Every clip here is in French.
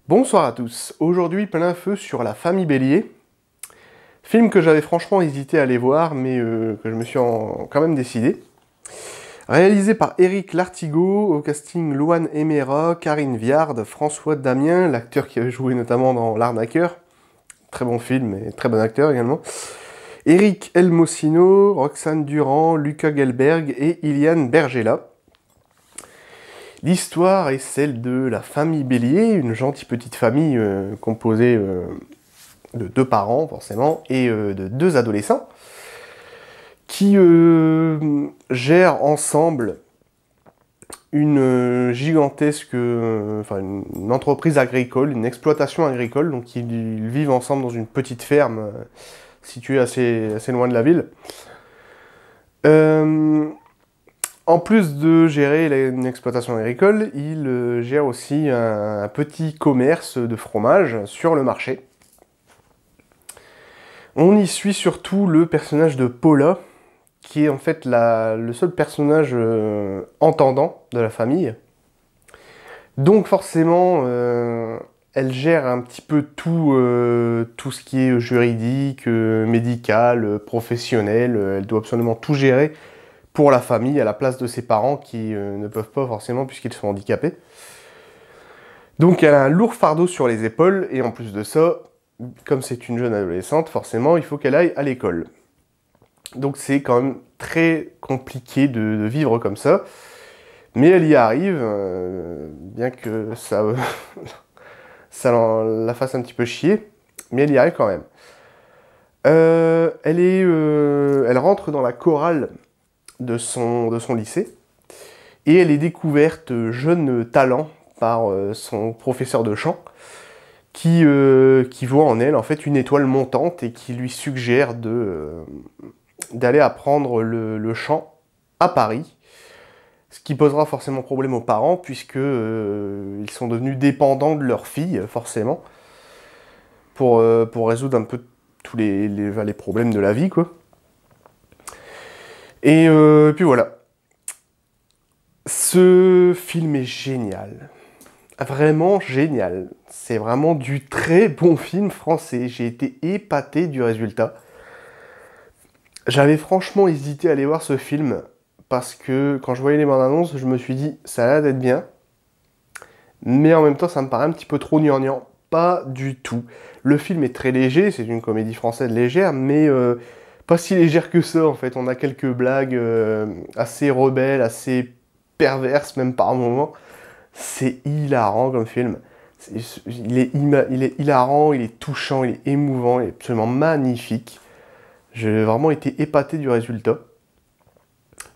Bonsoir à tous, aujourd'hui plein feu sur La Famille Bélier, film que j'avais franchement hésité à aller voir, mais que je me suis quand même décidé. Réalisé par Éric Lartigot, au casting Louane Emera, Karine Viard, François Damien, l'acteur qui avait joué notamment dans L'Arnaqueur, très bon film et très bon acteur également. Éric Elmosino, Roxane Durand, Lucas Gelberg et Iliane Bergella. L'histoire est celle de la famille Bélier, une gentille petite famille composée de deux parents forcément et de deux adolescents qui gèrent ensemble une gigantesque, une entreprise agricole, une exploitation agricole. Donc ils vivent ensemble dans une petite ferme située assez loin de la ville. En plus de gérer une exploitation agricole, il gère aussi un petit commerce de fromage sur le marché. On y suit surtout le personnage de Paula, qui est en fait le seul personnage entendant de la famille. Donc forcément, elle gère un petit peu tout ce qui est juridique, médical, professionnel. Elle doit absolument tout gérer pour la famille, à la place de ses parents qui ne peuvent pas forcément puisqu'ils sont handicapés. Donc elle a un lourd fardeau sur les épaules, et en plus de ça, comme c'est une jeune adolescente, forcément, il faut qu'elle aille à l'école. Donc c'est quand même très compliqué de vivre comme ça, mais elle y arrive, bien que ça, ça la fasse un petit peu chier, mais elle y arrive quand même. Elle rentre dans la chorale de son lycée, et elle est découverte jeune talent par son professeur de chant, qui voit en elle en fait une étoile montante et qui lui suggère d'aller apprendre le chant à Paris, ce qui posera forcément problème aux parents puisque ils sont devenus dépendants de leur fille forcément pour résoudre un peu tous les problèmes de la vie quoi. Et puis voilà. Ce film est génial. Vraiment génial. C'est vraiment du très bon film français. J'ai été épaté du résultat. J'avais franchement hésité à aller voir ce film parce que quand je voyais les bandes annonces, je me suis dit ça a l'air d'être bien. Mais en même temps, ça me paraît un petit peu trop gnangnan. Pas du tout. Le film est très léger, c'est une comédie française légère, mais pas si légère que ça en fait. On a quelques blagues assez rebelles, assez perverses même par moments. C'est hilarant comme film. Il est hilarant, il est touchant, il est émouvant, il est absolument magnifique. J'ai vraiment été épaté du résultat.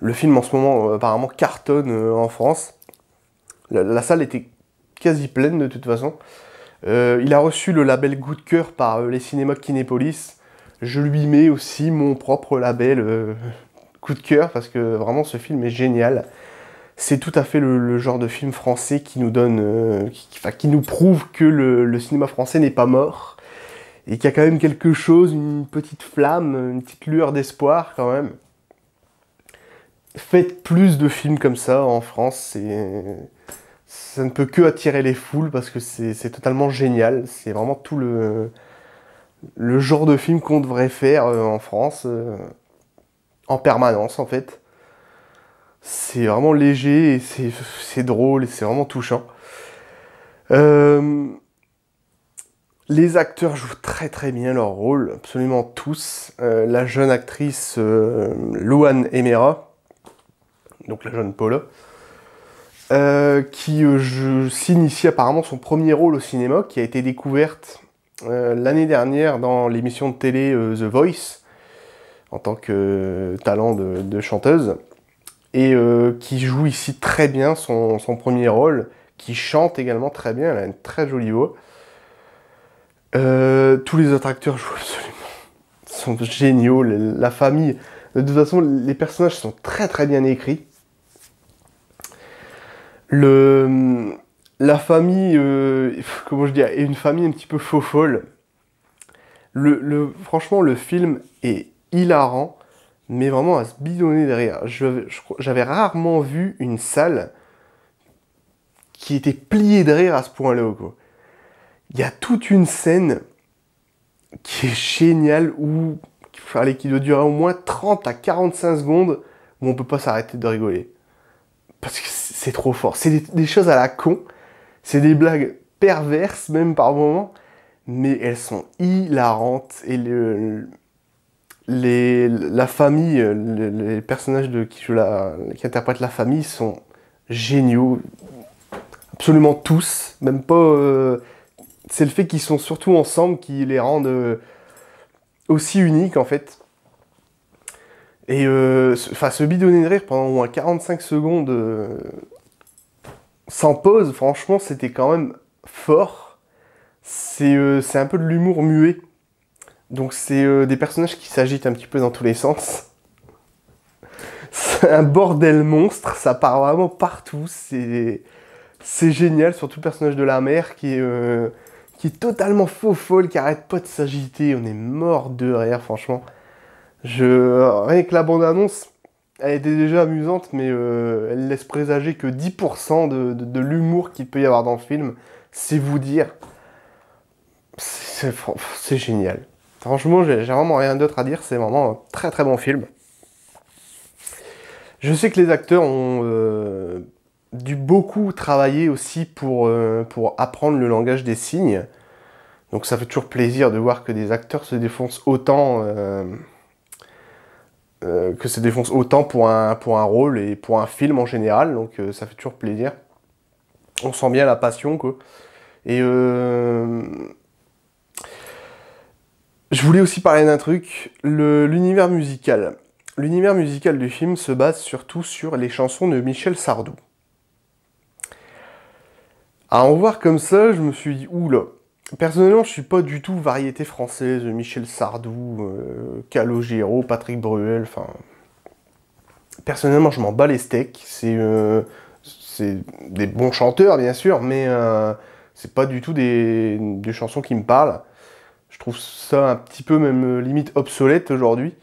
Le film en ce moment apparemment cartonne en France. La salle était quasi pleine de toute façon. Il a reçu le label Coup de cœur par les cinémas Kinépolis. Je lui mets aussi mon propre label Coup de cœur parce que vraiment ce film est génial. C'est tout à fait le genre de film français qui nous donne, qui nous prouve que le cinéma français n'est pas mort et qu'il y a quand même quelque chose, une petite flamme, une petite lueur d'espoir quand même. Faites plus de films comme ça en France, ça ne peut que attirer les foules parce que c'est totalement génial. C'est vraiment tout le genre de film qu'on devrait faire en France en permanence en fait. C'est vraiment léger et c'est drôle et c'est vraiment touchant. Les acteurs jouent très très bien leur rôle, absolument tous. La jeune actrice Louane Emera, donc la jeune Paula, qui s'initie apparemment son premier rôle au cinéma, qui a été découverte l'année dernière dans l'émission de télé The Voice, en tant que talent de chanteuse. Et qui joue ici très bien son premier rôle, qui chante également très bien, elle a une très jolie voix. Tous les autres acteurs jouent absolument, sont géniaux, la famille, de toute façon les personnages sont très très bien écrits. La famille, comment je dis, est une famille un petit peu faux-folle. Franchement le film est hilarant, mais vraiment à se bidonner derrière. J'avais rarement vu une salle qui était pliée de rire à ce point-là, quoi. Il y a toute une scène qui est géniale qui doit durer au moins 30 à 45 secondes où on peut pas s'arrêter de rigoler. Parce que c'est trop fort. C'est des choses à la con. C'est des blagues perverses même par moments. Mais elles sont hilarantes. Et la famille, les personnages qui interprètent la famille sont géniaux. Absolument tous. Même pas... c'est le fait qu'ils sont surtout ensemble qui les rendent aussi uniques en fait. Et se bidonner de rire pendant au moins 45 secondes sans pause, franchement, c'était quand même fort. C'est un peu de l'humour muet. Donc c'est des personnages qui s'agitent un petit peu dans tous les sens. C'est un bordel monstre, ça part vraiment partout. C'est génial, surtout le personnage de la mère qui est totalement faux folle, qui arrête pas de s'agiter. On est mort de rire, franchement. Rien que la bande-annonce, elle était déjà amusante, mais elle laisse présager que 10% de l'humour qu'il peut y avoir dans le film. C'est vous dire. C'est génial. Franchement, j'ai vraiment rien d'autre à dire. C'est vraiment un très très bon film. Je sais que les acteurs ont dû beaucoup travailler aussi pour apprendre le langage des signes. Donc ça fait toujours plaisir de voir que des acteurs se défoncent autant, pour un rôle et pour un film en général. Donc ça fait toujours plaisir. On sent bien la passion, quoi. Et je voulais aussi parler d'un truc, l'univers musical. L'univers musical du film se base surtout sur les chansons de Michel Sardou. À en voir comme ça, je me suis dit, oula. Personnellement, je suis pas du tout variété française, Michel Sardou, Calogero, Patrick Bruel, enfin... Personnellement, je m'en bats les steaks. C'est des bons chanteurs, bien sûr, mais c'est pas du tout des chansons qui me parlent. Je trouve ça un petit peu même limite obsolète aujourd'hui,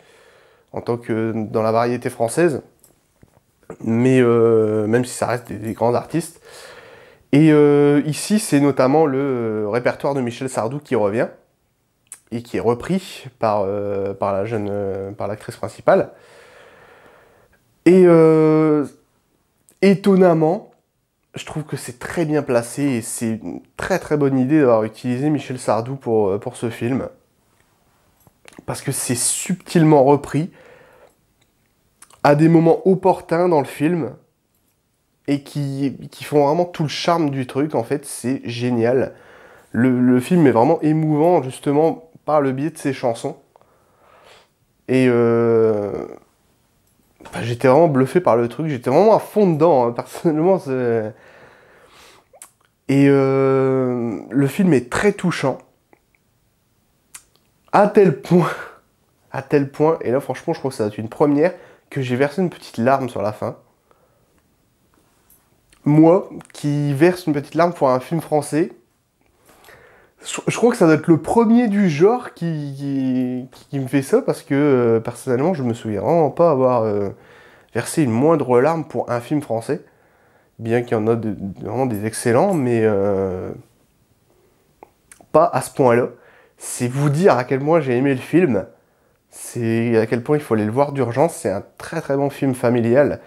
en tant que dans la variété française. Mais même si ça reste des grands artistes. Et ici, c'est notamment le répertoire de Michel Sardou qui revient et qui est repris par l'actrice principale. Et étonnamment, je trouve que c'est très bien placé et c'est une très très bonne idée d'avoir utilisé Michel Sardou pour ce film. Parce que c'est subtilement repris à des moments opportuns dans le film et qui font vraiment tout le charme du truc. En fait, c'est génial. Le film est vraiment émouvant justement par le biais de ses chansons. Et j'étais vraiment bluffé par le truc, j'étais vraiment à fond dedans, hein. Personnellement. Et le film est très touchant, à tel point, et là franchement je crois que ça va être une première, que j'ai versé une petite larme sur la fin. Moi, qui verse une petite larme pour un film français, je crois que ça doit être le premier du genre qui me fait ça, parce que personnellement je me souviens vraiment pas avoir versé une moindre larme pour un film français. Bien qu'il y en a vraiment des excellents, mais pas à ce point-là. C'est vous dire à quel point j'ai aimé le film. C'est à quel point il faut aller le voir d'urgence. C'est un très très bon film familial.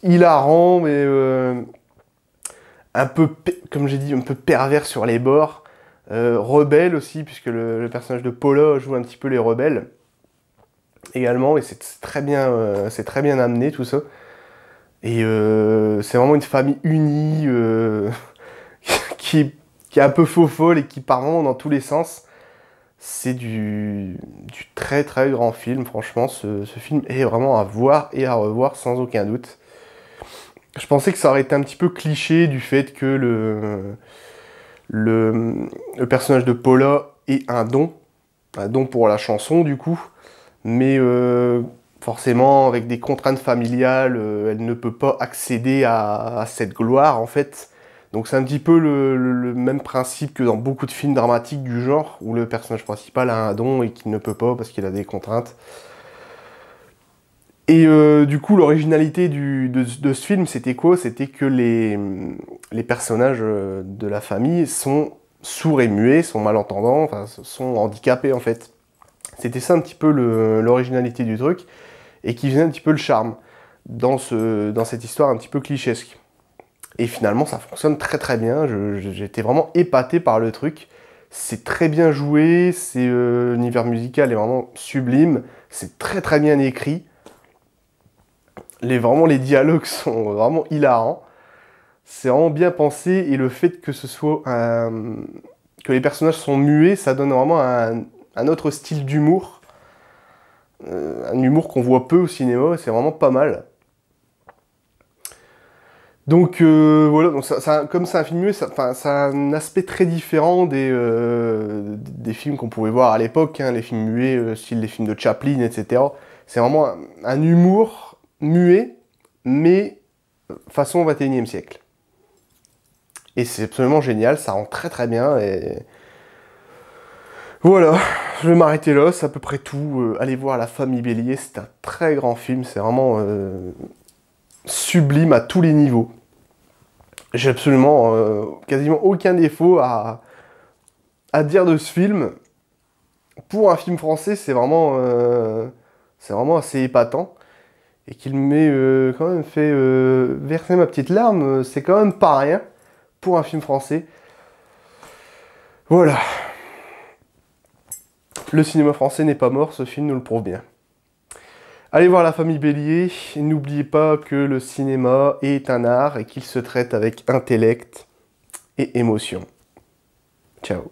Hilarant, mais un peu, comme j'ai dit, un peu pervers sur les bords. Rebelle aussi, puisque le personnage de Paula joue un petit peu les rebelles. Également, et c'est très bien amené tout ça. Et c'est vraiment une famille unie qui est un peu faux folle et qui part vraiment dans tous les sens. C'est du très très grand film, franchement. Ce film est vraiment à voir et à revoir sans aucun doute. Je pensais que ça aurait été un petit peu cliché du fait que le personnage de Paula ait un don pour la chanson du coup. Mais forcément, avec des contraintes familiales, elle ne peut pas accéder à cette gloire, en fait. Donc c'est un petit peu le même principe que dans beaucoup de films dramatiques du genre, où le personnage principal a un don et qu'il ne peut pas parce qu'il a des contraintes. Et du coup, l'originalité de ce film, c'était quoi? C'était que les personnages de la famille sont sourds et muets, sont malentendants, enfin, sont handicapés en fait. C'était ça un petit peu l'originalité du truc, et qui faisait un petit peu le charme dans cette histoire un petit peu clichésque. Et finalement, ça fonctionne très très bien, j'étais vraiment épaté par le truc. C'est très bien joué, l'univers musical est vraiment sublime, c'est très très bien écrit. Vraiment, les dialogues sont vraiment hilarants. C'est vraiment bien pensé et le fait que que les personnages sont muets, ça donne vraiment un autre style d'humour. Un humour qu'on voit peu au cinéma, c'est vraiment pas mal. Donc voilà, donc comme c'est un film muet, ça a un aspect très différent des films qu'on pouvait voir à l'époque, hein, les films muets, style les films de Chaplin, etc. C'est vraiment un humour muet, mais façon 21e siècle. Et c'est absolument génial, ça rend très très bien. Et voilà, je vais m'arrêter là, c'est à peu près tout. Allez voir La Famille Bélier, c'est un très grand film, c'est vraiment sublime à tous les niveaux. J'ai absolument quasiment aucun défaut à dire de ce film. Pour un film français, c'est vraiment assez épatant. Et qu'il m'ait quand même fait verser ma petite larme, c'est quand même pas rien pour un film français. Voilà. Le cinéma français n'est pas mort, ce film nous le prouve bien. Allez voir La Famille Bélier, et n'oubliez pas que le cinéma est un art et qu'il se traite avec intellect et émotion. Ciao.